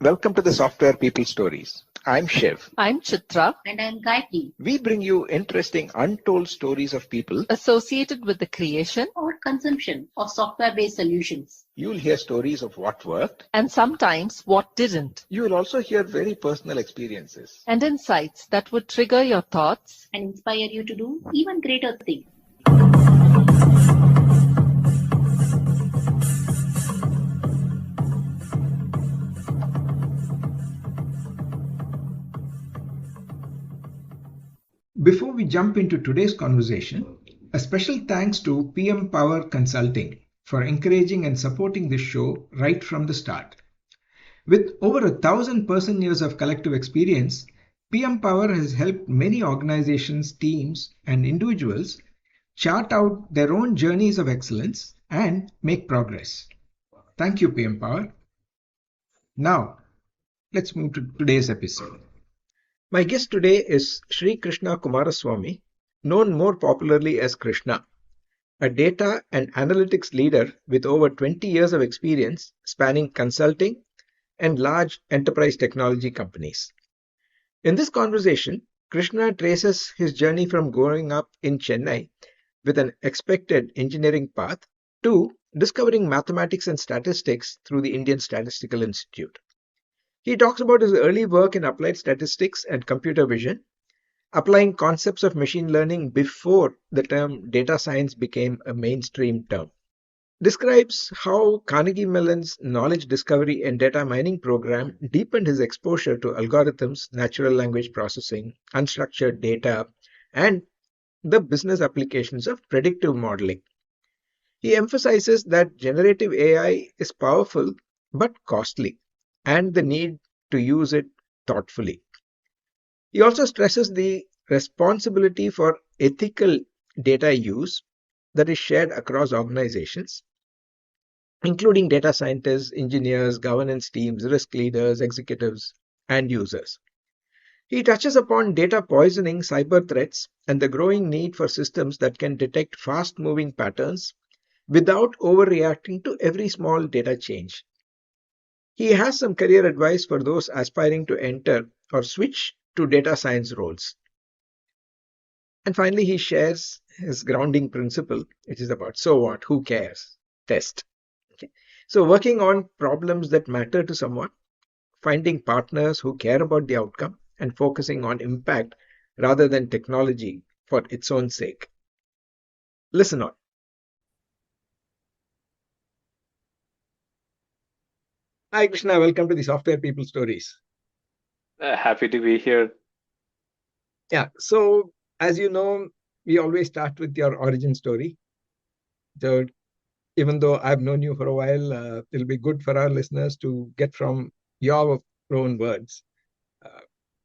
Welcome to the Software People Stories. I'm Shiv. I'm Chitra. And I'm Gayatri. We bring you interesting, untold stories of people Associated with the creation Or consumption of software-based solutions. You'll hear stories of what worked, and sometimes what didn't, you will also hear very personal experiences. and insights that would trigger your thoughts And inspire you to do even greater things. Before we jump into today's conversation, a special thanks to PM Power Consulting for encouraging and supporting this show right from the start. With over 1,000 person-years of collective experience, PM Power has helped many organizations, teams, and individuals chart out their own journeys of excellence and make progress. Thank you, PM Power. Now, let's move to today's episode. My guest today is Sree Krishna Kumaraswamy, known more popularly as Krishna, a data and analytics leader with over 20 years of experience spanning consulting and large enterprise technology companies. In this conversation, Krishna traces his journey from growing up in Chennai with an expected engineering path to discovering mathematics and statistics through the Indian Statistical Institute. He talks about his early work in applied statistics and computer vision, applying concepts of machine learning before the term data science became a mainstream term. Describes how Carnegie Mellon's knowledge discovery and data mining program deepened his exposure to algorithms, natural language processing, unstructured data, and the business applications of predictive modeling. He emphasizes that generative AI is powerful but costly, and the need to use it thoughtfully. He also stresses the responsibility for ethical data use that is shared across organizations, including data scientists, engineers, governance teams, risk leaders, executives, and users. He touches upon data poisoning, cyber threats, and the growing need for systems that can detect fast-moving patterns without overreacting to every small data change. He has some career advice for those aspiring to enter or switch to data science roles. And finally, he shares his grounding principle, which is about so what, who cares, test. Okay. So working on problems that matter to someone, finding partners who care about the outcome, and focusing on impact rather than technology for its own sake. Listen on. Hi, Krishna. Welcome to the Software People Stories. Happy to be here. Yeah. So, as you know, we always start with your origin story. So, even though I've known you for a while, it'll be good for our listeners to get from your own words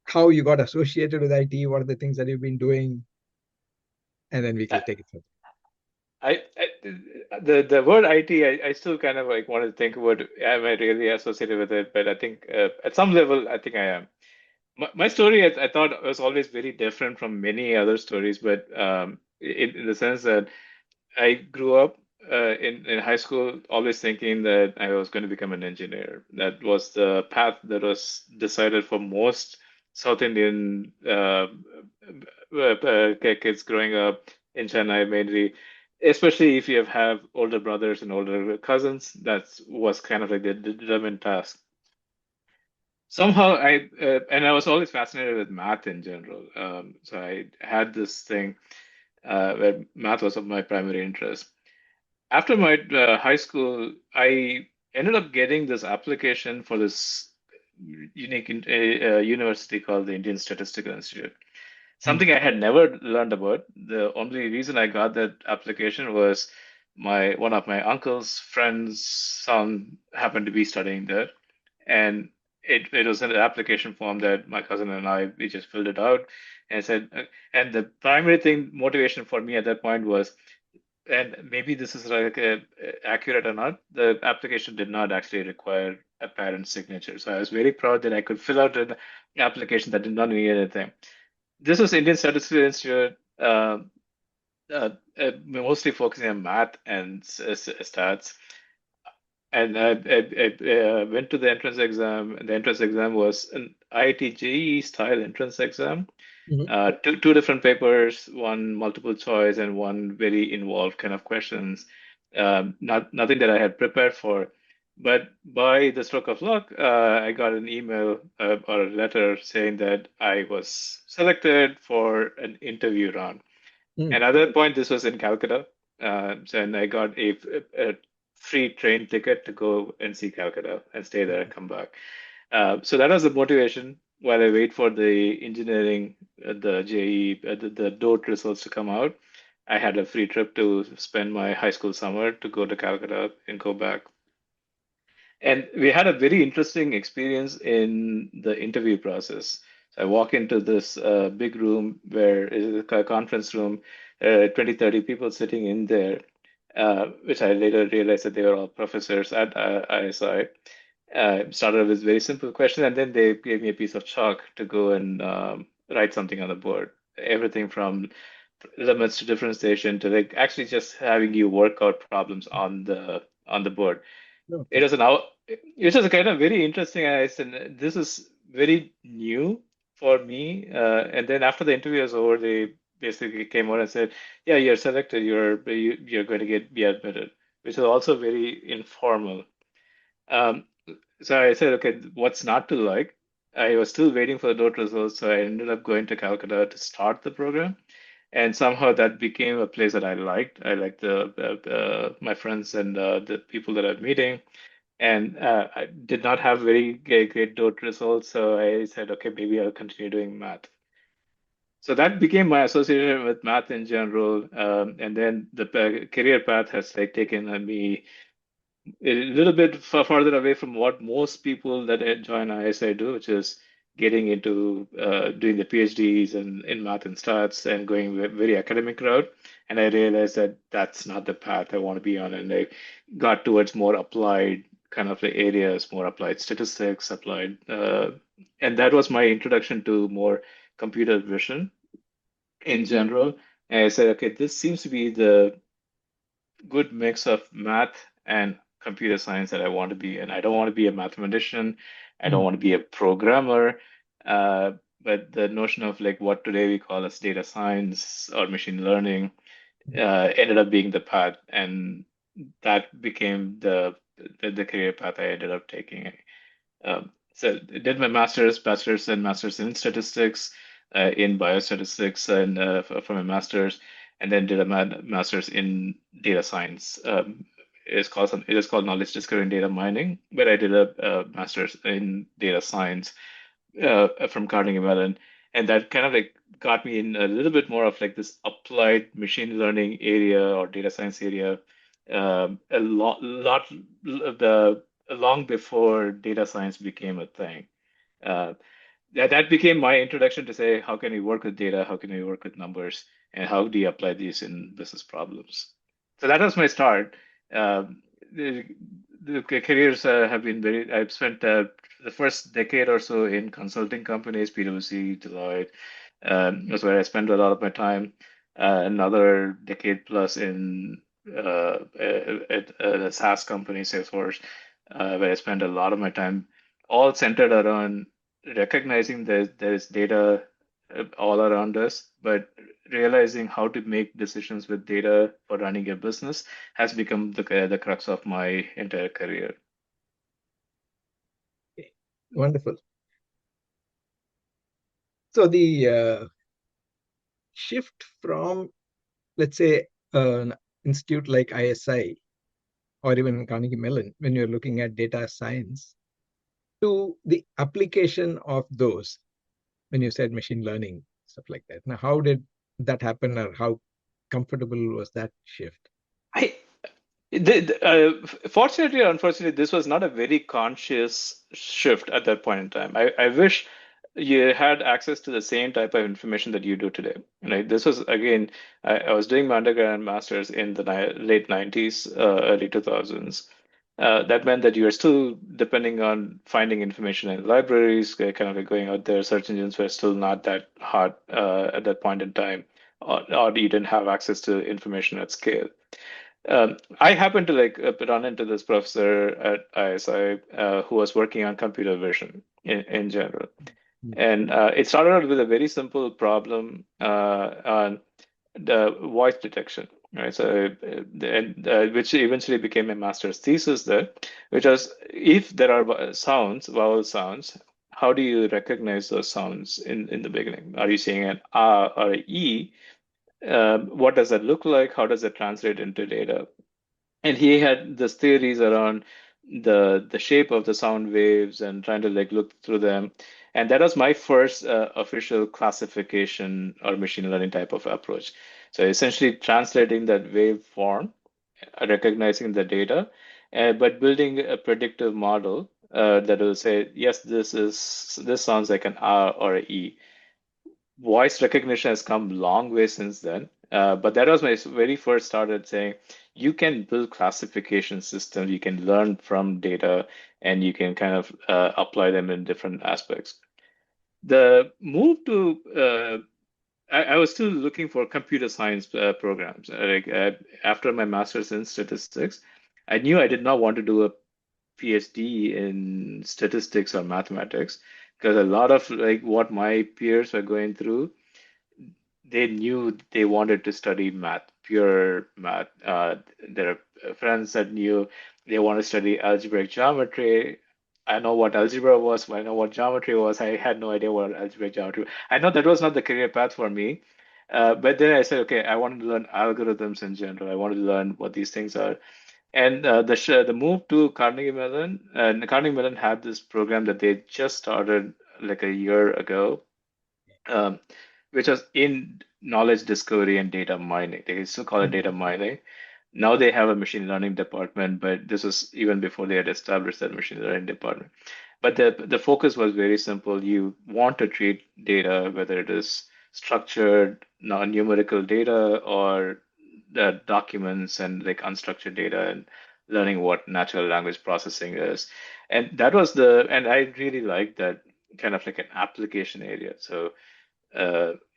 how you got associated with IT, what are the things that you've been doing, and then we can take it further. The word IT, I still kind of like want to think about, am I really associated with it? But I think at some level, I think I am. My story, I thought, was always very different from many other stories, but in the sense that I grew up in high school always thinking that I was going to become an engineer. That was the path that was decided for most South Indian kids growing up in Chennai, mainly. Especially if you have older brothers and older cousins, that was kind of like the determined task. Somehow and I was always fascinated with math in general. So I had this thing where math was of my primary interest. After my high school, I ended up getting this application for this unique university called the Indian Statistical Institute. Something I had never learned about. The only reason I got that application was one of my uncle's friend's son happened to be studying there, and it was an application form that my cousin and we just filled it out and said, and the primary motivation for me at that point was, and maybe this is like accurate or not, the application did not actually require a parent's signature. So I was very proud that I could fill out an application that did not need anything. This was Indian Statistical Institute, mostly focusing on math and stats. And I went to the entrance exam. And the entrance exam was an IIT JEE style entrance exam. Mhm. Two different papers, one multiple choice and one very involved kind of questions. Nothing that I had prepared for, but by the stroke of luck, I got an email or a letter saying that I was selected for an interview round. Mm. And at that point, this was in Calcutta, and I got a free train ticket to go and see Calcutta and stay there and come back. So that was the motivation while I wait for the engineering, the JE, the DOT results to come out. I had a free trip to spend my high school summer to go to Calcutta and go back. And we had a very interesting experience in the interview process. So I walk into this big room where it is a conference room, 20, 30 people sitting in there, which I later realized that they were all professors at ISI. Started with very simple question, and then they gave me a piece of chalk to go and write something on the board. Everything from limits to differentiation to like actually just having you work out problems on the board. It Okay. is now, it was a kind of very interesting. I said, this is very new for me. And then after the interview was over, they basically came out and said, "Yeah, you're selected. You're going to be admitted," which is also very informal. Um, so I said, "Okay, what's not to like?" I was still waiting for the DOT results, so I ended up going to Calcutta to start the program. And somehow that became a place that I liked. I liked my friends and the people that I'm meeting. And I did not have very great DOT results, so I said, okay, maybe I'll continue doing math. So that became my association with math in general. And then the career path has like taken me a little bit farther away from what most people that join ISI do, which is getting into doing the PhDs and in math and stats and going very academic route. And I realized that that's not the path I want to be on. And I got towards more applied kind of the areas, more applied statistics, and that was my introduction to more computer vision in general. And I said, okay, this seems to be the good mix of math and computer science that I want to be in. I don't want to be a mathematician. I don't Mm. want to be a programmer. But the notion of like what today we call as data science or machine learning ended up being the path, and that became the career path I ended up taking. So I did my bachelor's and master's in statistics, in biostatistics, and for my master's, and then did a master's in data science. It is called knowledge discovery and data mining, but I did a master's in data science from Carnegie Mellon, and that kind of like got me in a little bit more of like this applied machine learning area or data science area, a lot the long before data science became a thing. Uh, that became my introduction to say, how can we work with data? How can we work with numbers? And how do you apply these in business problems? So that was my start. The, the careers have been very, I've spent the first decade or so in consulting companies, PwC, Deloitte. That's where I spent a lot of my time. Another decade plus in at a SaaS company, Salesforce, where I spent a lot of my time, all centered around recognizing that there is data all around us, but realizing how to make decisions with data for running a business has become the crux of my entire career. Okay. Wonderful. So the shift from, let's say, an institute like ISI or even Carnegie Mellon, when you're looking at data science, to the application of those, when you said machine learning, stuff like that. Now, how did that happen, or how comfortable was that shift? I Fortunately or unfortunately, this was not a very conscious shift at that point in time. I wish you had access to the same type of information that you do today. Right? This was again, I was doing my undergrad and master's in the late 90s, early 2000s. That meant that you were still depending on finding information in libraries, kind of like going out there. Search engines were still not that hot at that point in time, or you didn't have access to information at scale. I happened to run into this professor at ISI who was working on computer vision in general. And it started out with a very simple problem on the voice detection, right? So, which eventually became a master's thesis there, which was if there are sounds, vowel sounds, how do you recognize those sounds in the beginning? Are you seeing an A or an E? What does that look like? How does it translate into data? And he had this theories around the shape of the sound waves and trying to look through them. And that was my first official classification or machine learning type of approach. So essentially translating that wave form, recognizing the data, but building a predictive model that will say, yes, this sounds like an R or an E. Voice recognition has come long way since then. But that was my very first started saying, you can build classification systems, you can learn from data, and you can kind of apply them in different aspects. The move to, I was still looking for computer science programs. After my master's in statistics, I knew I did not want to do a PhD in statistics or mathematics because a lot of what my peers were going through, they knew they wanted to study math, pure math. There are friends that knew they want to study algebraic geometry. I know what algebra was, but I know what geometry was. I had no idea what algebraic geometry was. I know that was not the career path for me. But then I said, okay, I wanted to learn algorithms in general. I wanted to learn what these things are. And the move to Carnegie Mellon, Carnegie Mellon had this program that they just started like a year ago, which was in knowledge discovery and data mining. They still call it data mining. Now they have a machine learning department, but this was even before they had established that machine learning department. But the focus was very simple. You want to treat data, whether it is structured, numerical data, or the documents and unstructured data, and learning what natural language processing is. And that was and I really liked that kind of like an application area. So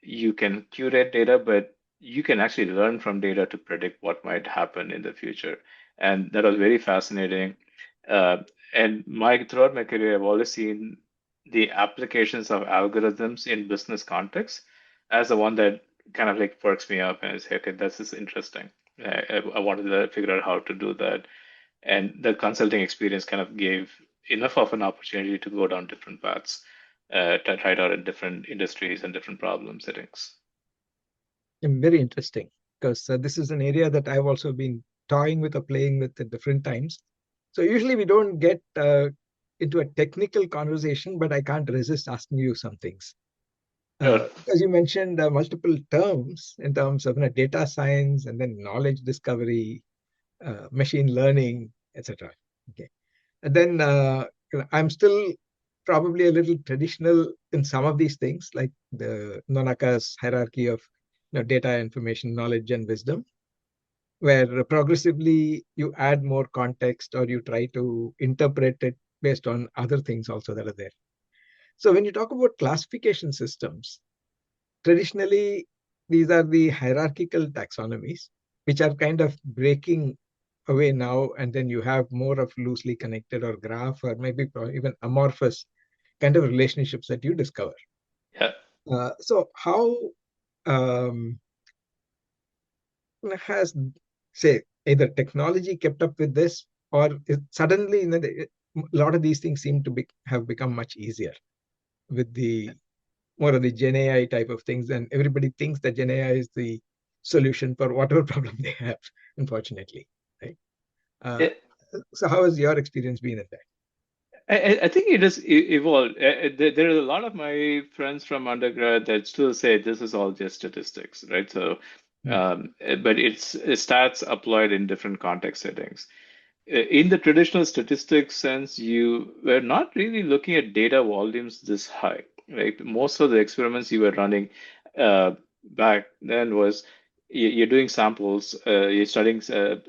you can curate data, but you can actually learn from data to predict what might happen in the future. And that was very fascinating. And throughout my career, I've always seen the applications of algorithms in business context as the one that kind of perks me up and say, okay, this is interesting. I wanted to figure out how to do that. And the consulting experience kind of gave enough of an opportunity to go down different paths, to try it out in different industries and different problem settings. Very interesting, because this is an area that I've also been toying with or playing with at different times. So usually we don't get into a technical conversation, but I can't resist asking you some things. Because you mentioned multiple terms in terms of data science and then knowledge discovery, machine learning, etc. Okay, and then I'm still probably a little traditional in some of these things, like the Nonaka's hierarchy of data, information, knowledge, and wisdom, where progressively you add more context or you try to interpret it based on other things also that are there. So when you talk about classification systems, traditionally, these are the hierarchical taxonomies, which are kind of breaking away now, and then you have more of loosely connected or graph or maybe even amorphous kind of relationships that you discover. Yeah. So how has, say, either technology kept up with this, or suddenly a lot of these things seem to have become much easier with the more of the Gen AI type of things, and everybody thinks that Gen AI is the solution for whatever problem they have, unfortunately, right? So how has your experience been at that? I think it has evolved. There are a lot of my friends from undergrad that still say this is all just statistics, right? So, but it's stats applied in different context settings. In the traditional statistics sense, you were not really looking at data volumes this high, right? Most of the experiments you were running back then was you're doing samples, you're studying,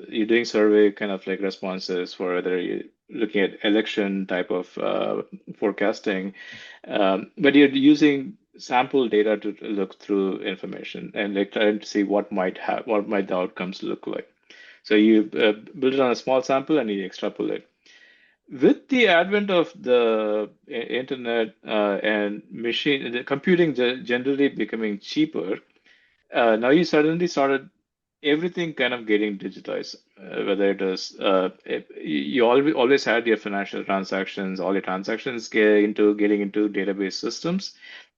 you're doing survey kind of responses for whether you're looking at election type of forecasting, but you're using sample data to look through information and trying to see what might the outcomes look like. So you build it on a small sample and you extrapolate. With the advent of the internet and the computing generally becoming cheaper, now you suddenly started everything kind of getting digitized. Whether it is you always had your financial transactions, all your transactions getting into database systems,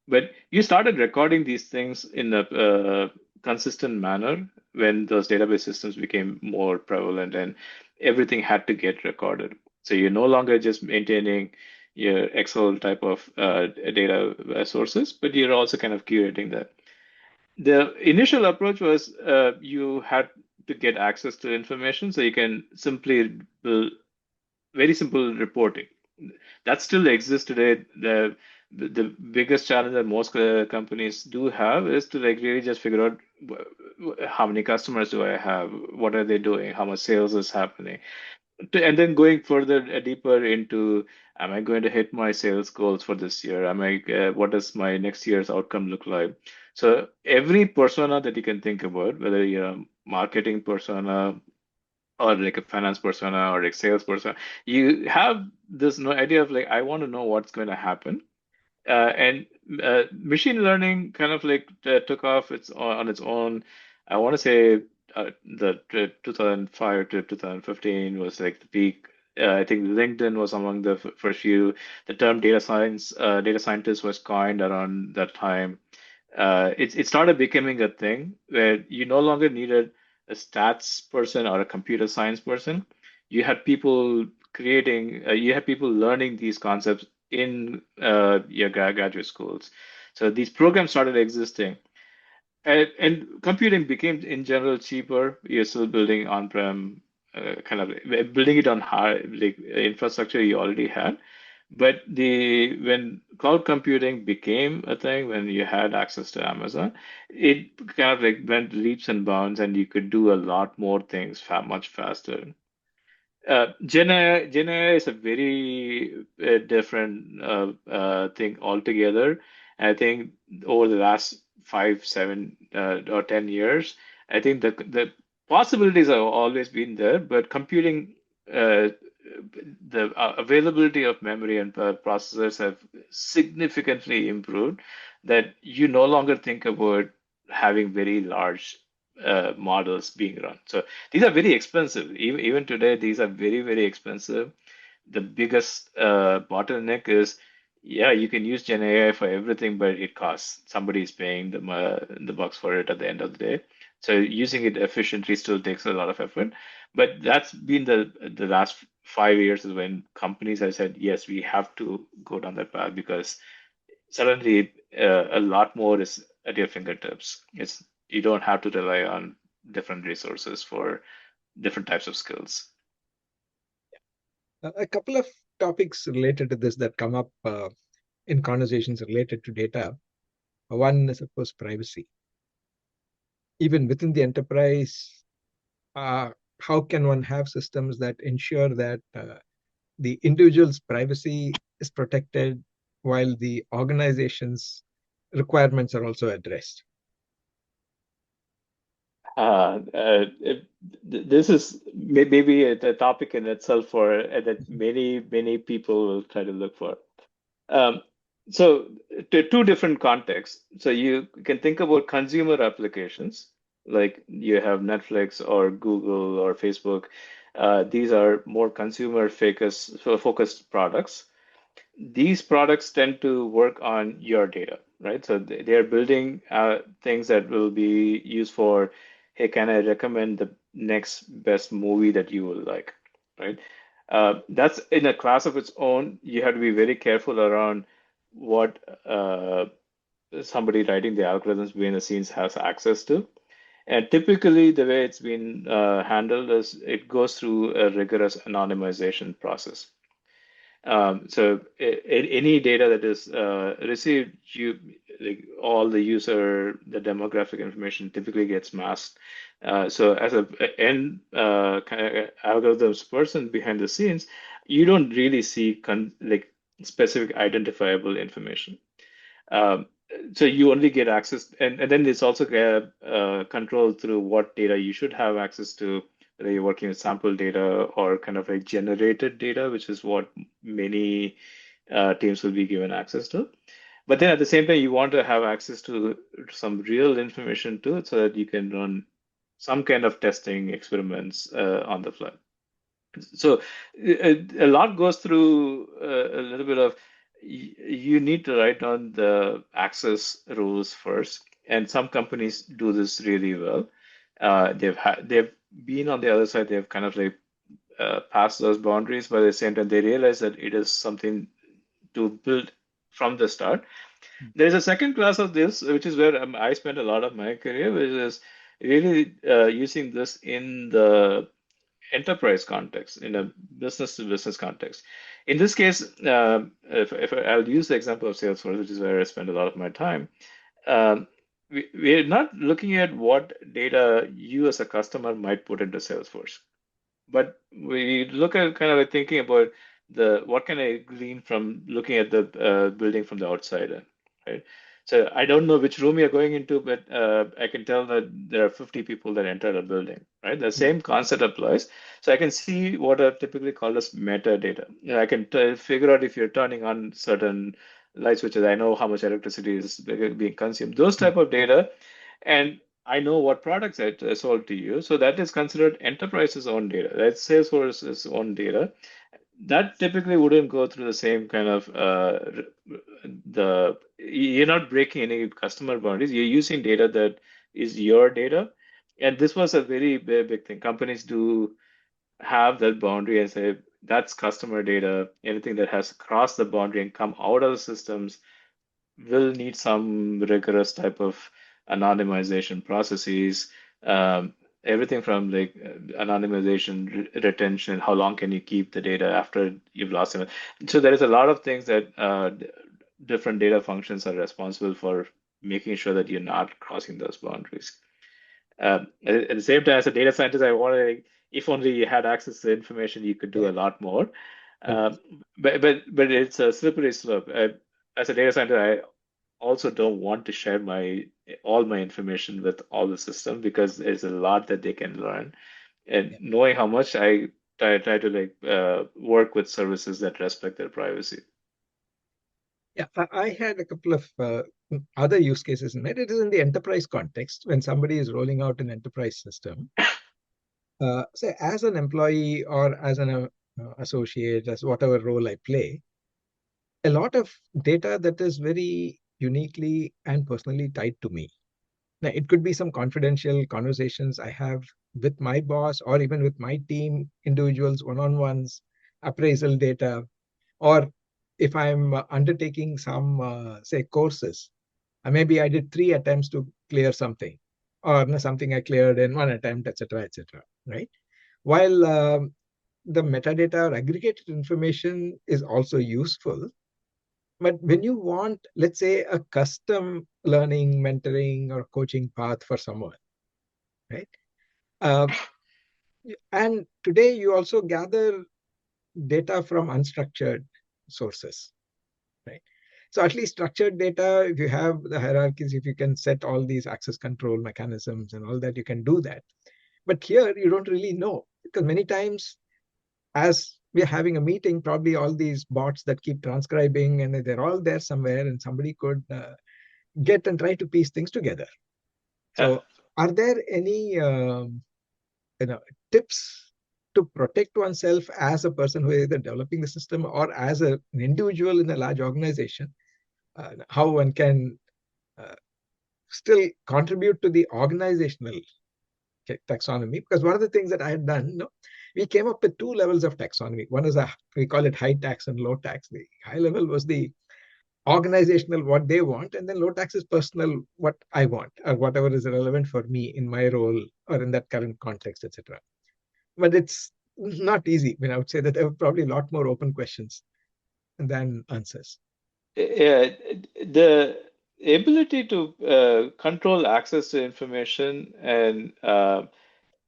but you started recording these things in a consistent manner when those database systems became more prevalent and everything had to get recorded. So you're no longer just maintaining your Excel type of data sources, but you're also kind of curating that. The initial approach was you had to get access to information, so you can simply build very simple reporting. That still exists today. The biggest challenge that most companies do have is to like really just figure out how many customers do I have, what are they doing, how much sales is happening, and then going further deeper into, am I going to hit my sales goals for this year? What does my next year's outcome look like? So every persona that you can think about, whether you're a marketing persona or like a finance persona or a sales persona, you have this no idea of like, I want to know what's going to happen. And machine learning kind of like took off on its own. I want to say the 2005 to 2015 was like the peak. I think LinkedIn was among the first few. The term data scientist was coined around that time. It started becoming a thing where you no longer needed a stats person or a computer science person. You had people you had people learning these concepts in your graduate schools. So these programs started existing. And computing became in general cheaper. You're still building on-prem, kind of building it on high like infrastructure you already had. But when cloud computing became a thing, when you had access to Amazon, it kind of like went leaps and bounds, and you could do a lot more things much faster. Gen AI is a very different thing altogether. I think over the last 5, 7, or 10 years, I think the possibilities have always been there, but computing, the availability of memory and processors have significantly improved. That you no longer think about having very large models being run. So these are very expensive. Even today, these are very, very expensive. The biggest bottleneck is, yeah, you can use Gen AI for everything, but it costs. Somebody is paying the bucks for it at the end of the day. So using it efficiently still takes a lot of effort. But that's been the last 5 years is when companies have said, yes, we have to go down that path because suddenly a lot more is at your fingertips. You don't have to rely on different resources for different types of skills. A couple of topics related to this that come up in conversations related to data. One is, of course, privacy. Even within the enterprise, how can one have systems that ensure that the individual's privacy is protected while the organization's requirements are also addressed? This is maybe a topic in itself for that many people will try to look for. So two different contexts. So you can think about consumer applications, like you have Netflix or Google or Facebook. These are more consumer focused products. These products tend to work on your data, right? So they are building things that will be used for, hey, can I recommend the next best movie that you will like, right? That's in a class of its own. You have to be very careful around what somebody writing the algorithms behind the scenes has access to. And typically, the way it's been handled is it goes through a rigorous anonymization process. So any data that is received, like all the demographic information typically gets masked. So as a end kind of algorithms person behind the scenes, you don't really see like specific identifiable information. So you only get access, and then it's also controlled through what data you should have access to, whether you're working with sample data or kind of like generated data, which is what many teams will be given access to. But then at the same time, you want to have access to some real information too, so that you can run some kind of testing experiments on the fly. So a lot goes through a little bit of you need to write down the access rules first, and some companies do this really well. They've been on the other side. They've kind of like passed those boundaries, but at the same time, they realize that it is something to build from the start. There's a second class of this, which is where I spent a lot of my career, which is really using this in the enterprise context, in a business to business context. In this case, if I'll use the example of Salesforce, which is where I spend a lot of my time, we're not looking at what data you as a customer might put into Salesforce, but we look at kind of like thinking about what can I glean from looking at the building from the outside, right? So I don't know which room you're going into, but I can tell that there are 50 people that entered a building, right? The same concept applies. So I can see what are typically called as metadata. I can figure out if you're turning on certain light switches. I know how much electricity is being consumed. Those type of data, and I know what products I sold to you. So that is considered enterprise's own data. That's Salesforce's own data. That typically wouldn't go through the same kind of you're not breaking any customer boundaries. You're using data that is your data, and this was a very big thing. Companies do have that boundary and say that's customer data. Anything that has crossed the boundary and come out of the systems will need some rigorous type of anonymization processes. Everything from like anonymization, retention, how long can you keep the data after you've lost it? So there is a lot of things that different data functions are responsible for making sure that you're not crossing those boundaries. At the same time, as a data scientist, I want to, if only you had access to the information, you could do a lot more. But it's a slippery slope. As a data scientist, I also don't want to share all my information with all the system because there's a lot that they can learn. And knowing how much I try to like work with services that respect their privacy. Yeah, I had a couple of other use cases in it. It is in the enterprise context when somebody is rolling out an enterprise system. Say, as an employee or as an associate, as whatever role I play, a lot of data that is very uniquely and personally tied to me. Now, it could be some confidential conversations I have with my boss or even with my team, individuals, one-on-ones, appraisal data, or if I'm undertaking some, say, courses, maybe I did 3 attempts to clear something, or something I cleared in 1 attempt, etc., right? While the metadata or aggregated information is also useful, but when you want, let's say, a custom learning, mentoring, or coaching path for someone, right? And today you also gather data from unstructured sources, right? So at least structured data, if you have the hierarchies, if you can set all these access control mechanisms and all that, you can do that. But here you don't really know, because many times as we're having a meeting, probably all these bots that keep transcribing and they're all there somewhere and somebody could get and try to piece things together. So are there any tips to protect oneself as a person who is either developing the system or as an individual in a large organization, how one can still contribute to the organizational taxonomy? Because one of the things that I had done, we came up with 2 levels of taxonomy. One is we call it high tax and low tax. The high level was the organizational, what they want, and then low tax is personal, what I want, or whatever is relevant for me in my role or in that current context, etc. But it's not easy. I mean, I would say that there were probably a lot more open questions than answers. Yeah, the ability to control access to information and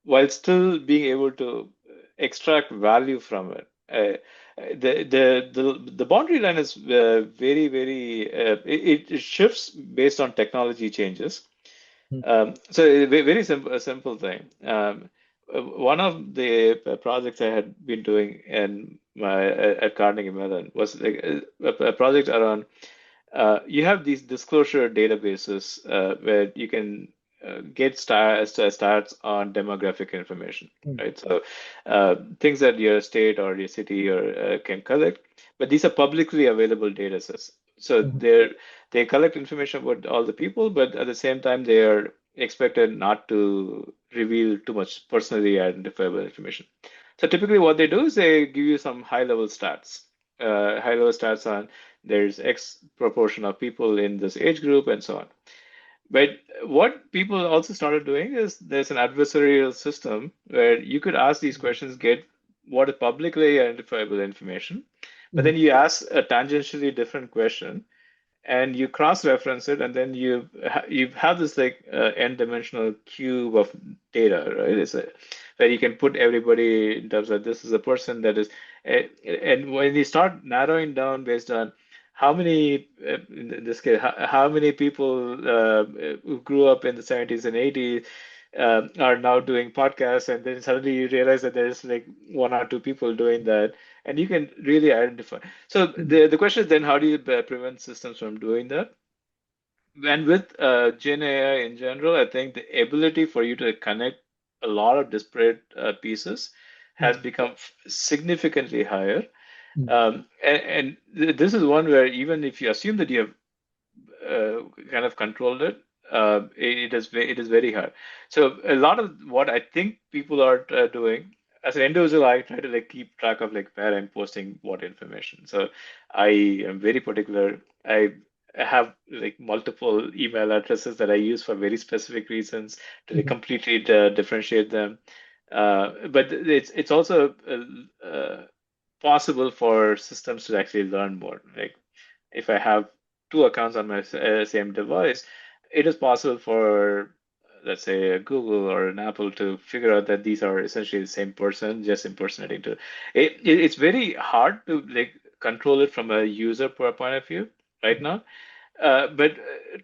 while still being able to extract value from it. The boundary line is very, very, it shifts based on technology changes. So a very simple thing. one of the projects I had been doing at Carnegie Mellon was like a project around you have these disclosure databases where you can get stats on demographic information, right? So things that your state or your city or can collect, but these are publicly available data sets. So they collect information about all the people, but at the same time they are expected not to reveal too much personally identifiable information. So typically what they do is they give you some high-level stats, high-level stats on there's X proportion of people in this age group and so on. But what people also started doing is there's an adversarial system where you could ask these questions, get what is publicly identifiable information, but then you ask a tangentially different question and you cross-reference it, and then you have this like n-dimensional cube of data, right? Where you can put everybody in terms of this is a person that is, and when you start narrowing down based on how many, in this case, how many people who grew up in the 70s and 80s are now doing podcasts, and then suddenly you realize that there's like one or two people doing that, and you can really identify. So the question is then how do you prevent systems from doing that? And with Gen AI in general, I think the ability for you to connect a lot of disparate pieces has become significantly higher. And this is one where even if you assume that you have kind of controlled it, it is very hard. So a lot of what I think people are doing as an individual, I try to like keep track of like where I'm posting what information. So I am very particular. I have like multiple email addresses that I use for very specific reasons to like, completely differentiate them. But it's also possible for systems to actually learn more. Like if I have two accounts on my same device, it is possible for, let's say, a Google or an Apple to figure out that these are essentially the same person, just impersonating to. It's very hard to like control it from a user point of view right now. But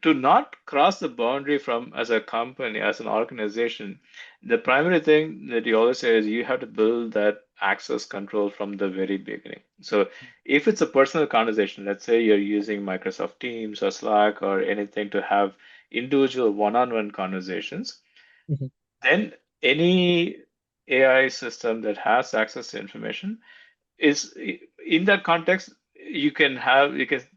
to not cross the boundary from as a company, as an organization, the primary thing that you always say is you have to build that access control from the very beginning. So if it's a personal conversation, let's say you're using Microsoft Teams or Slack or anything to have individual one-on-one conversations, then any AI system that has access to information is in that context, you can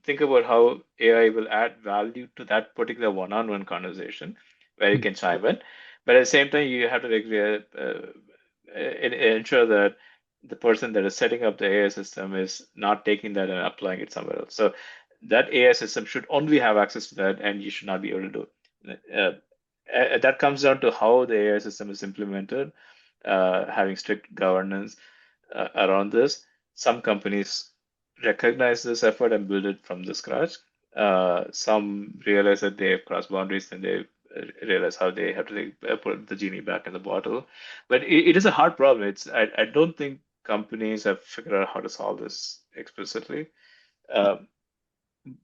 think about how AI will add value to that particular one-on-one conversation where you can chime in. But at the same time, you have to ensure that the person that is setting up the AI system is not taking that and applying it somewhere else. So that AI system should only have access to that, and you should not be able to do it. That comes down to how the AI system is implemented, having strict governance around this. Some companies recognize this effort and build it from the scratch. Some realize that they have crossed boundaries and they realize how they have to put the genie back in the bottle. But it is a hard problem. I don't think companies have figured out how to solve this explicitly.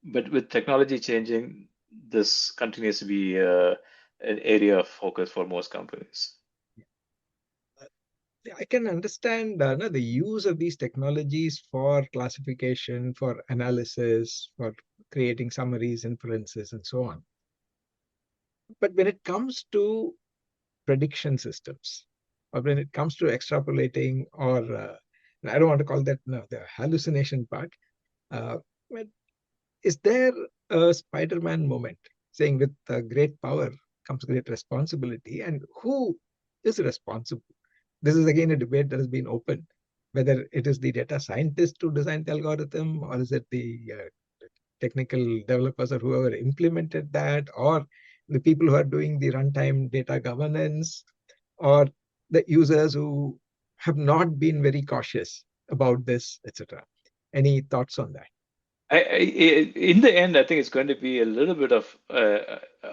But with technology changing, this continues to be an area of focus for most companies. I can understand no, the use of these technologies for classification, for analysis, for creating summaries, inferences, and so on. But when it comes to prediction systems, or when it comes to extrapolating, or I don't want to call that the hallucination part, but is there a Spider-Man moment saying with great power comes great responsibility, and who is responsible? This is again a debate that has been opened, whether it is the data scientist who designed the algorithm, or is it the technical developers or whoever implemented that, or the people who are doing the runtime data governance, or the users who have not been very cautious about this, etc. Any thoughts on that? In the end, I think it's going to be a little bit of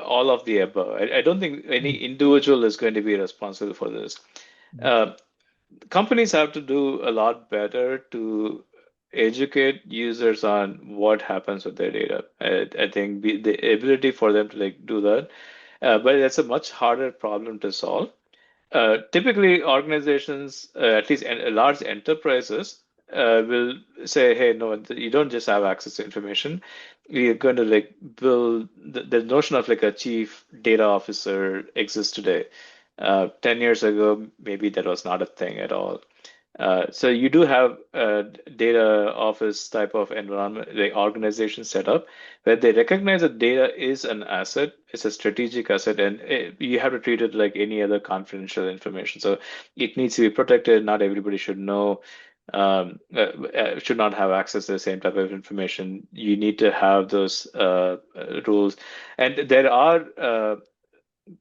all of the above. I don't think any individual is going to be responsible for this. Companies have to do a lot better to educate users on what happens with their data. I think the ability for them to like do that, but it's a much harder problem to solve. Typically, organizations, at least large enterprises, will say, "Hey, no, you don't just have access to information. We are going to like build the notion of like a chief data officer exists today. 10 years ago, maybe that was not a thing at all. So you do have a data office type of environment, the organization set up, where they recognize that data is an asset, it's a strategic asset, and you have to treat it like any other confidential information. So it needs to be protected. Not everybody should know, should not have access to the same type of information. You need to have those rules. And there are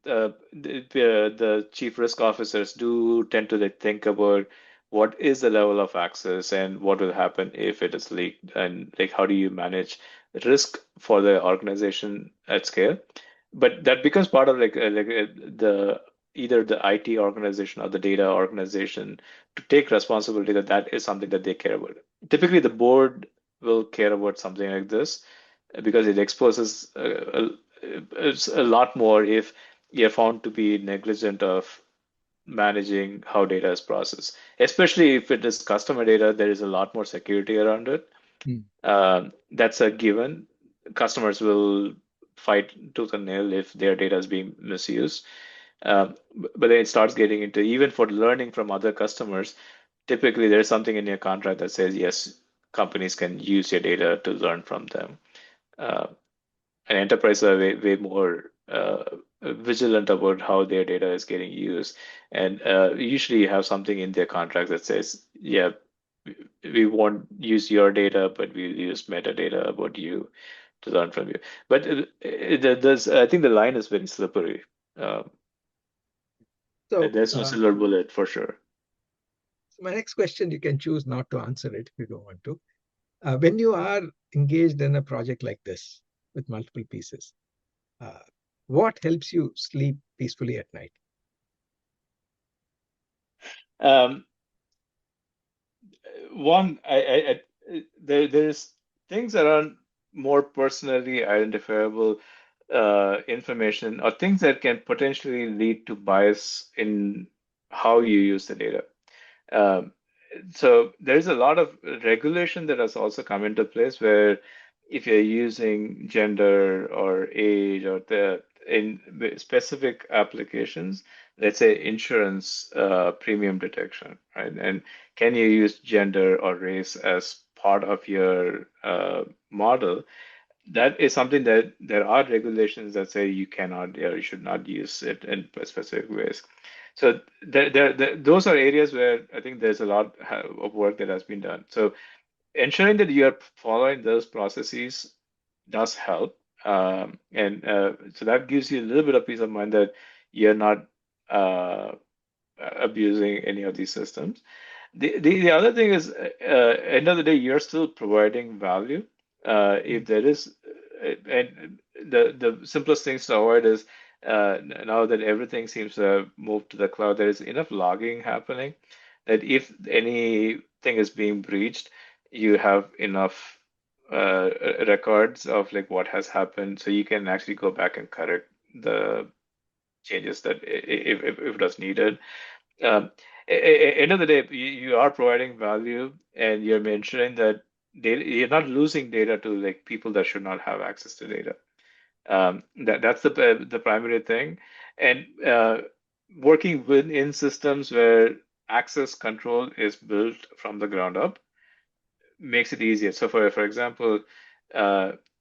the chief risk officers do tend to like, think about what is the level of access and what will happen if it is leaked, and like how do you manage risk for the organization at scale. But that becomes part of the either the IT organization or the data organization to take responsibility that that is something that they care about. Typically, the board will care about something like this because it exposes a lot more if you're found to be negligent of managing how data is processed. Especially if it is customer data, there is a lot more security around it. That's a given. Customers will fight tooth and nail if their data is being misused. But then it starts getting into even for learning from other customers, typically there's something in your contract that says, yes, companies can use your data to learn from them. And enterprises are way more vigilant about how their data is getting used. And usually you have something in their contract that says, yeah, we won't use your data, but we'll use metadata about you to learn from you. But I think the line is very slippery. There's no silver bullet for sure. So my next question, you can choose not to answer it if you don't want to. When you are engaged in a project like this with multiple pieces, what helps you sleep peacefully at night? One, there's things that are more personally identifiable information or things that can potentially lead to bias in how you use the data. So there's a lot of regulation that has also come into place where if you're using gender or age or in specific applications, let's say insurance premium detection, right? And can you use gender or race as part of your model? That is something that there are regulations that say you cannot or you should not use it in specific ways. So those are areas where I think there's a lot of work that has been done. So ensuring that you are following those processes does help. So that gives you a little bit of peace of mind that you're not abusing any of these systems. The other thing is, end of the day, you're still providing value. If there is, and the simplest things to avoid is now that everything seems to have moved to the cloud, there is enough logging happening that if anything is being breached, you have enough records of like what has happened, so you can actually go back and correct the changes that if it was needed. End of the day, you are providing value and you're ensuring that data, you're not losing data to like people that should not have access to data. That's the primary thing. And working within systems where access control is built from the ground up makes it easier. So for example,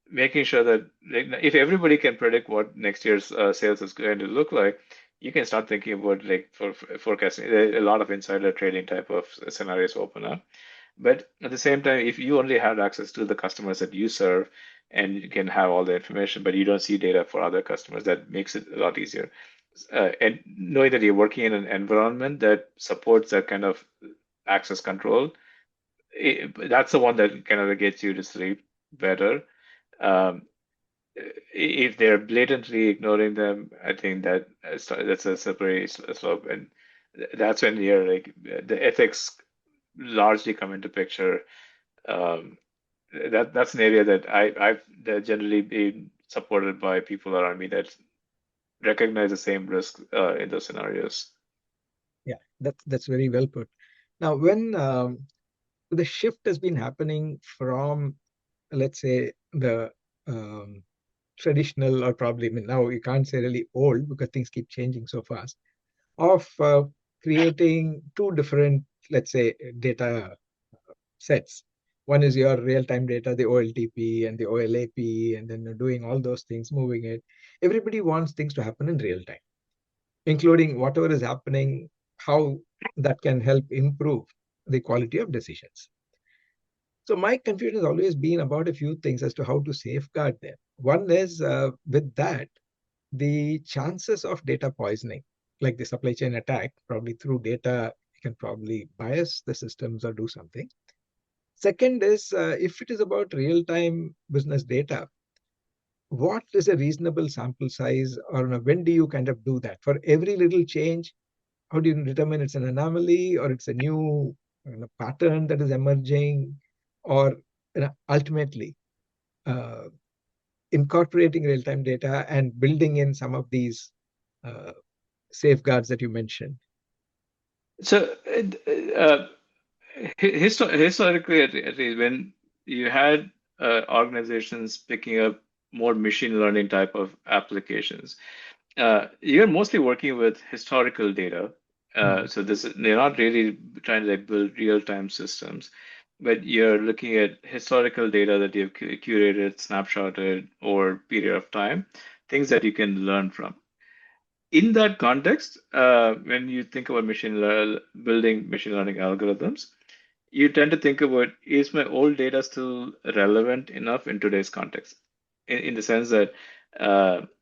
making sure that like, if everybody can predict what next year's sales is going to look like, you can start thinking about like for forecasting. A lot of insider trading type of scenarios open up. But at the same time, if you only have access to the customers that you serve and you can have all the information, but you don't see data for other customers, that makes it a lot easier. And knowing that you're working in an environment that supports that kind of access control, that's the one that kind of gets you to sleep better. If they're blatantly ignoring them, I think that's a slippery slope, and that's when you're like the ethics largely come into picture. That's an area that I've generally been supported by people around me that recognize the same risk in those scenarios. That's very well put. Now, when the shift has been happening from, let's say, the traditional, or probably, I mean, now you can't say really old because things keep changing so fast, of creating two different, let's say, data sets. One is your real-time data, the OLTP and the OLAP, and then doing all those things, moving it. Everybody wants things to happen in real time, including whatever is happening, how that can help improve the quality of decisions. So my confusion has always been about a few things as to how to safeguard them. One is with that, the chances of data poisoning, like the supply chain attack, probably through data, you can probably bias the systems or do something. Second is if it is about real-time business data, what is a reasonable sample size, or when do you kind of do that? For every little change, how do you determine it's an anomaly or it's a new pattern that is emerging, or ultimately incorporating real-time data and building in some of these safeguards that you mentioned? So historically, at least, when you had organizations picking up more machine learning type of applications, you're mostly working with historical data. So they're not really trying to build real-time systems, but you're looking at historical data that you've curated, snapshotted over a period of time, things that you can learn from. In that context, when you think about building machine learning algorithms, you tend to think about, is my old data still relevant enough in today's context? In the sense that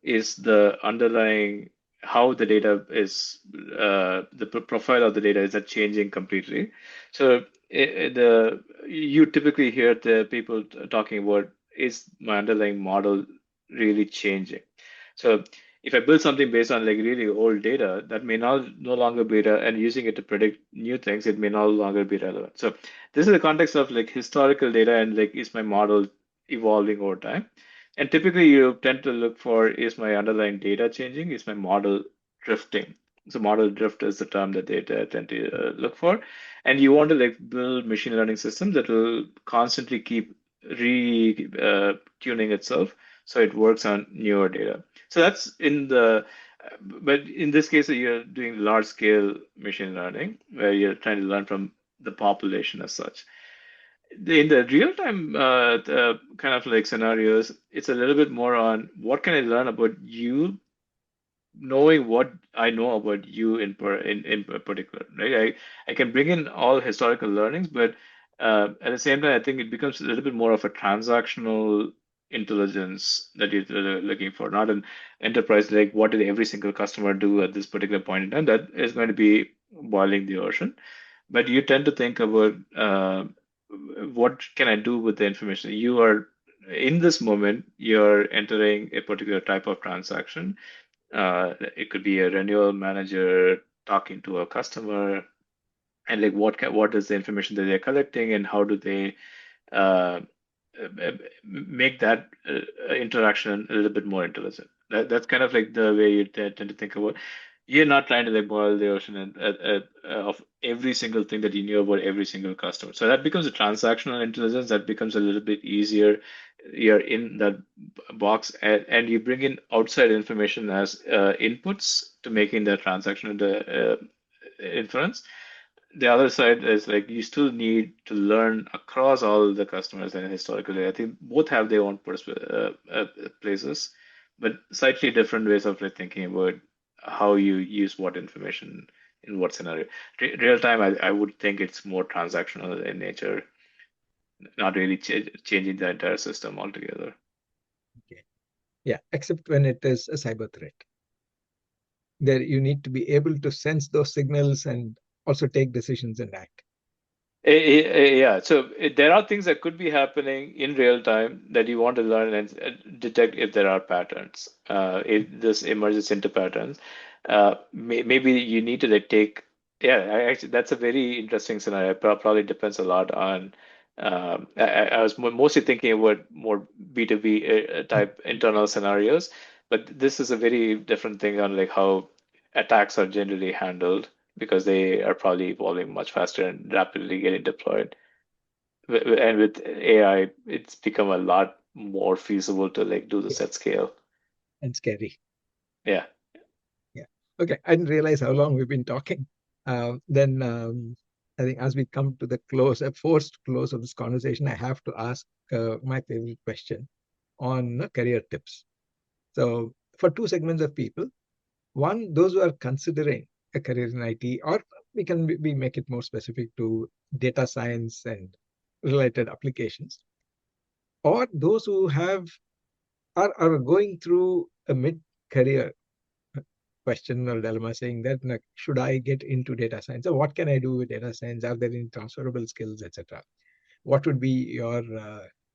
is the underlying, how the data is, the profile of the data, is that changing completely? So you typically hear the people talking about, is my underlying model really changing? So if I build something based on really old data, that may no longer be, and using it to predict new things, it may no longer be relevant. So this is the context of historical data, and is my model evolving over time? And typically you tend to look for, is my underlying data changing? Is my model drifting? So model drift is the term that they tend to look for. And you want to build machine learning systems that will constantly keep tuning itself so it works on newer data. So that's but in this case, you're doing large scale machine learning where you're trying to learn from the population as such. In the real-time kind of scenarios, it's a little bit more on what can I learn about you, knowing what I know about you in particular, right? I can bring in all historical learnings, but at the same time, I think it becomes a little bit more of a transactional intelligence that you're looking for, not an enterprise what did every single customer do at this particular point in time. That is going to be boiling the ocean. But you tend to think about what can I do with the information? You are in this moment, you're entering a particular type of transaction. It could be a renewal manager talking to a customer, and what is the information that they're collecting, and how do they make that interaction a little bit more intelligent. That's kind of the way you tend to think about. You're not trying to boil the ocean of every single thing that you knew about every single customer. So that becomes a transactional intelligence that becomes a little bit easier. You're in that box, and you bring in outside information as inputs to making the transaction into inference. The other side is you still need to learn across all the customers and historically. I think both have their own places, but slightly different ways of thinking about how you use what information in what scenario. Real time, I would think it's more transactional in nature, not really changing the entire system altogether. Okay. Yeah, except when it is a cyber threat. There you need to be able to sense those signals and also take decisions and act. Yeah, so there are things that could be happening in real time that you want to learn and detect if there are patterns. If this emerges into patterns, maybe you need to take. Yeah, actually, that's a very interesting scenario. Probably depends a lot on. I was mostly thinking about more B2B type internal scenarios, but this is a very different thing on how attacks are generally handled because they are probably evolving much faster and rapidly getting deployed. And with AI, it's become a lot more feasible to like do this Yeah. at scale. And scary. Yeah. Yeah. Okay. I didn't realize how long we've been talking. Then I think as we come to the close, a forced close of this conversation, I have to ask my favorite question on career tips. So for two segments of people, one, those who are considering a career in IT, or we make it more specific to data science and related applications, or those who are going through a mid-career question or dilemma, saying that like, should I get into data science? Or what can I do with data science? Are there any transferable skills, etc.? What would be your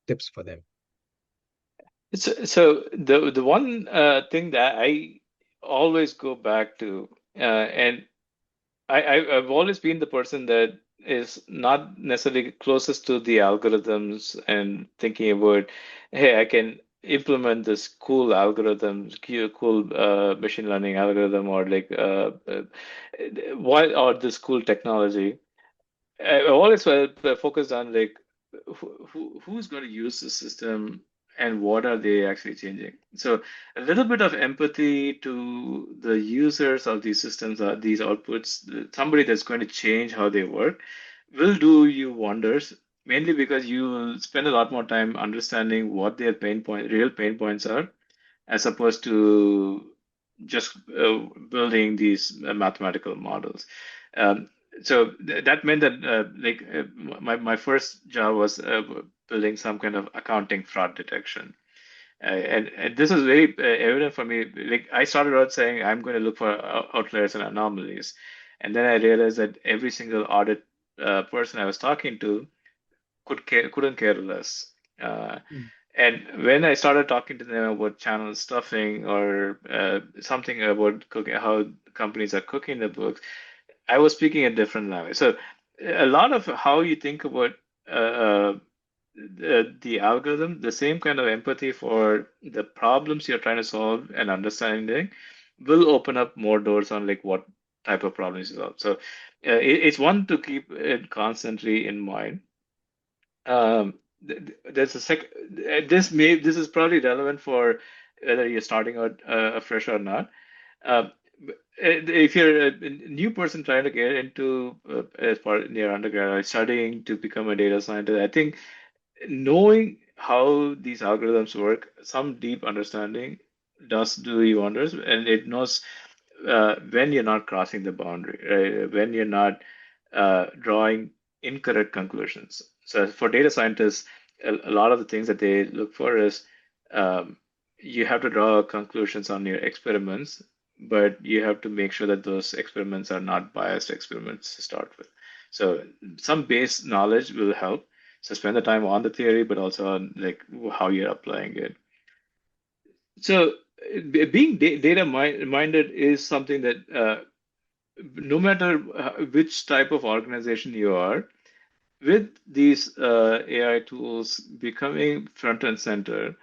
tips for them? So the one thing that I always go back to, and I've always been the person that is not necessarily closest to the algorithms and thinking about, hey, I can implement this cool algorithm, cool machine learning algorithm, or like or this cool technology. I've always focused on like who's going to use the system and what are they actually changing. So a little bit of empathy to the users of these systems, these outputs, somebody that's going to change how they work will do you wonders, mainly because you will spend a lot more time understanding what their real pain points are, as opposed to just building these mathematical models. Um, so that meant that my first job was building some kind of accounting fraud detection. And this is very evident for me. Like I started out saying I'm going to look for outliers and anomalies, and then I realized that every single audit person I was talking to couldn't care less. And when I started talking to them about channel stuffing or something about cooking, how companies are cooking the books, I was speaking a different language. So a lot of how you think about the algorithm, the same kind of empathy for the problems you're trying to solve and understanding will open up more doors on like what type of problems you solve. So it's one to keep it constantly in mind. There's a sec. This is probably relevant for whether you're starting out fresh or not. If you're a new person trying to get into as part in your undergrad or studying to become a data scientist, I think knowing how these algorithms work, some deep understanding does do you wonders, and it knows when you're not crossing the boundary, right? When you're not drawing incorrect conclusions. So for data scientists, a lot of the things that they look for is you have to draw conclusions on your experiments, but you have to make sure that those experiments are not biased experiments to start with. So some base knowledge will help. So spend the time on the theory, but also on like how you're applying it. So being data minded is something that no matter which type of organization you are, with these AI tools becoming front and center,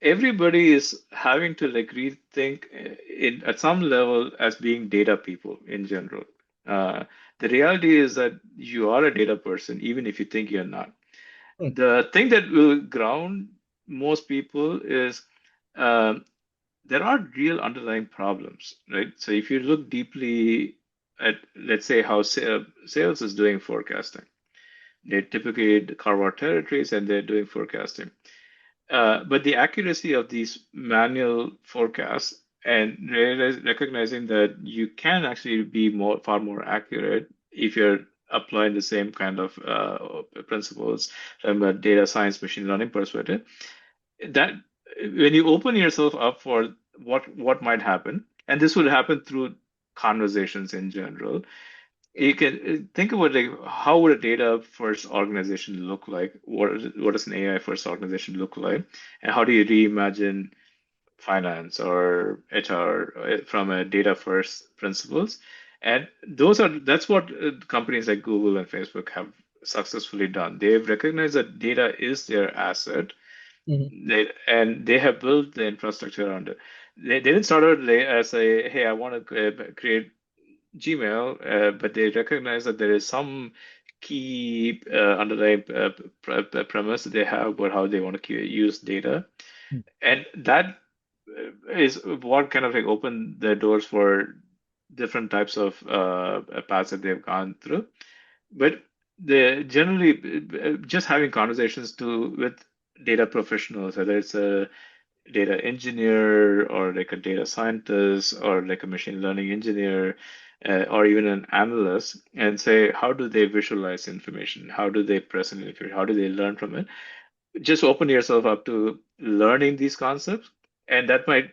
everybody is having to like rethink in at some level as being data people in general. The reality is that you are a data person, even if you think you're not. The thing that will ground most people is um, there are real underlying problems, right? So if you look deeply at, let's say, how sales is doing forecasting, they typically carve out territories and they're doing forecasting. But the accuracy of these manual forecasts and recognizing that you can actually be far more accurate if you're applying the same kind of principles from a data science machine learning perspective, that when you open yourself up for what might happen, and this would happen through conversations in general, you can think about like how would a data first organization look like? What does an AI first organization look like? And how do you reimagine finance or HR from a data first principles? And that's what companies like Google and Facebook have successfully done. They've recognized that data is their asset. They have built the infrastructure around it. They didn't start out as a, hey, I want to create Gmail, but they recognize that there is some key underlying premise that they have about how they want to use data. And that is what kind of like opened the doors for different types of paths that they've gone through. But they generally just having conversations with data professionals, whether it's a data engineer or like a data scientist or like a machine learning engineer or even an analyst, and say, how do they visualize information? How do they present information? How do they learn from it? Just open yourself up to learning these concepts, and that might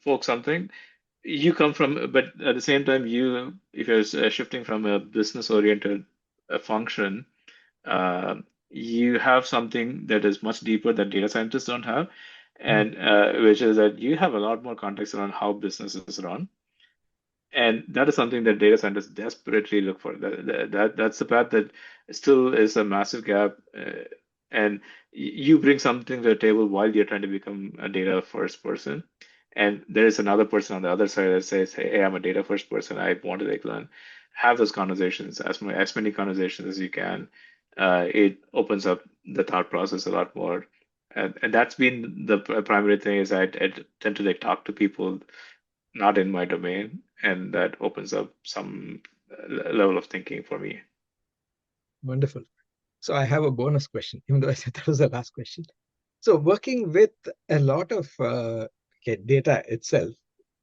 poke something. You come from, but at the same time, if you're shifting from a business-oriented function, you have something that is much deeper that data scientists don't have, and which is that you have a lot more context around how businesses run. And that is something that data scientists desperately look for. That's the path that still is a massive gap. And you bring something to the table while you're trying to become a data first person. And there is another person on the other side that says, hey, I'm a data first person. I want to like learn. Have those conversations, as many conversations as you can. It opens up the thought process a lot more. And that's been the primary thing is I tend to like talk to people not in my domain, and that opens up some level of thinking for me. Wonderful. So I have a bonus question, even though I said that was the last question. So working with a lot of data itself,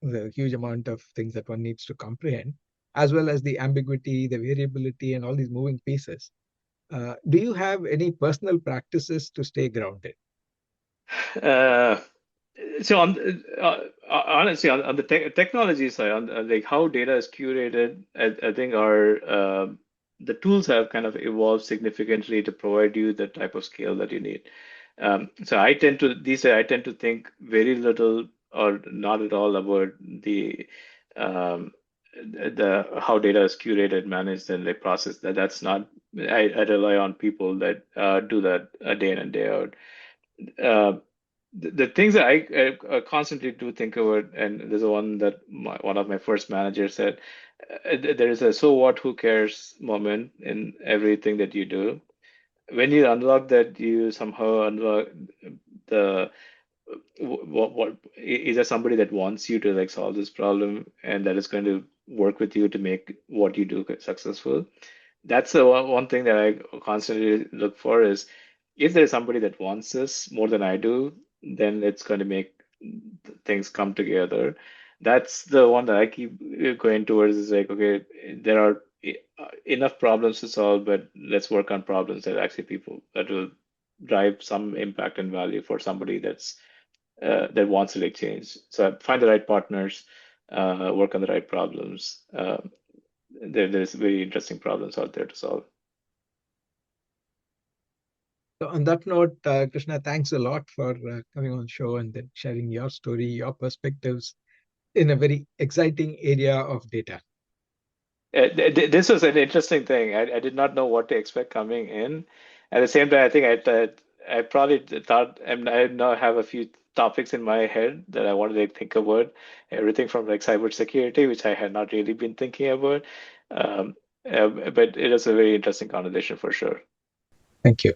the huge amount of things that one needs to comprehend, as well as the ambiguity, the variability, and all these moving pieces, do you have any personal practices to stay grounded? So honestly, on the technology side, on like how data is curated, I think the tools have kind of evolved significantly to provide you the type of scale that you need. So I tend to think very little or not at all about the how data is curated, managed, and like processed. That's not. I rely on people that do that day in and day out. The things that I constantly do think about, and there's one that one of my first managers said, there is a so what, who cares moment in everything that you do. When you unlock that, you somehow unlock the what is there somebody that wants you to like solve this problem and that is going to work with you to make what you do successful. That's the one thing that I constantly look for is if there's somebody that wants this more than I do, then it's going to make things come together. That's the one that I keep going towards is like, okay, there are enough problems to solve, but let's work on problems that actually that will drive some impact and value for somebody that wants to like change. So find the right partners, work on the right problems. There's very interesting problems out there to solve. So on that note, Krishna, thanks a lot for coming on the show and then sharing your story, your perspectives in a very exciting area of data. This was an interesting thing. I did not know what to expect coming in. At the same time, I think I probably thought I now have a few topics in my head that I wanted to think about. Everything from like cybersecurity, which I had not really been thinking about. But it is a very interesting conversation for sure. Thank you.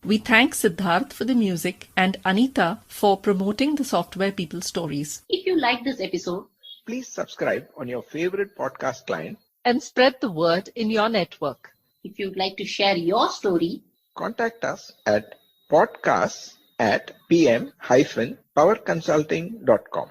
We thank Siddharth for the music and Anita for promoting the Software People Stories. If you like this episode, Please subscribe on your favorite podcast client. And spread the word in your network. if you'd like to share your story, Contact us at podcasts@pm-powerconsulting.com.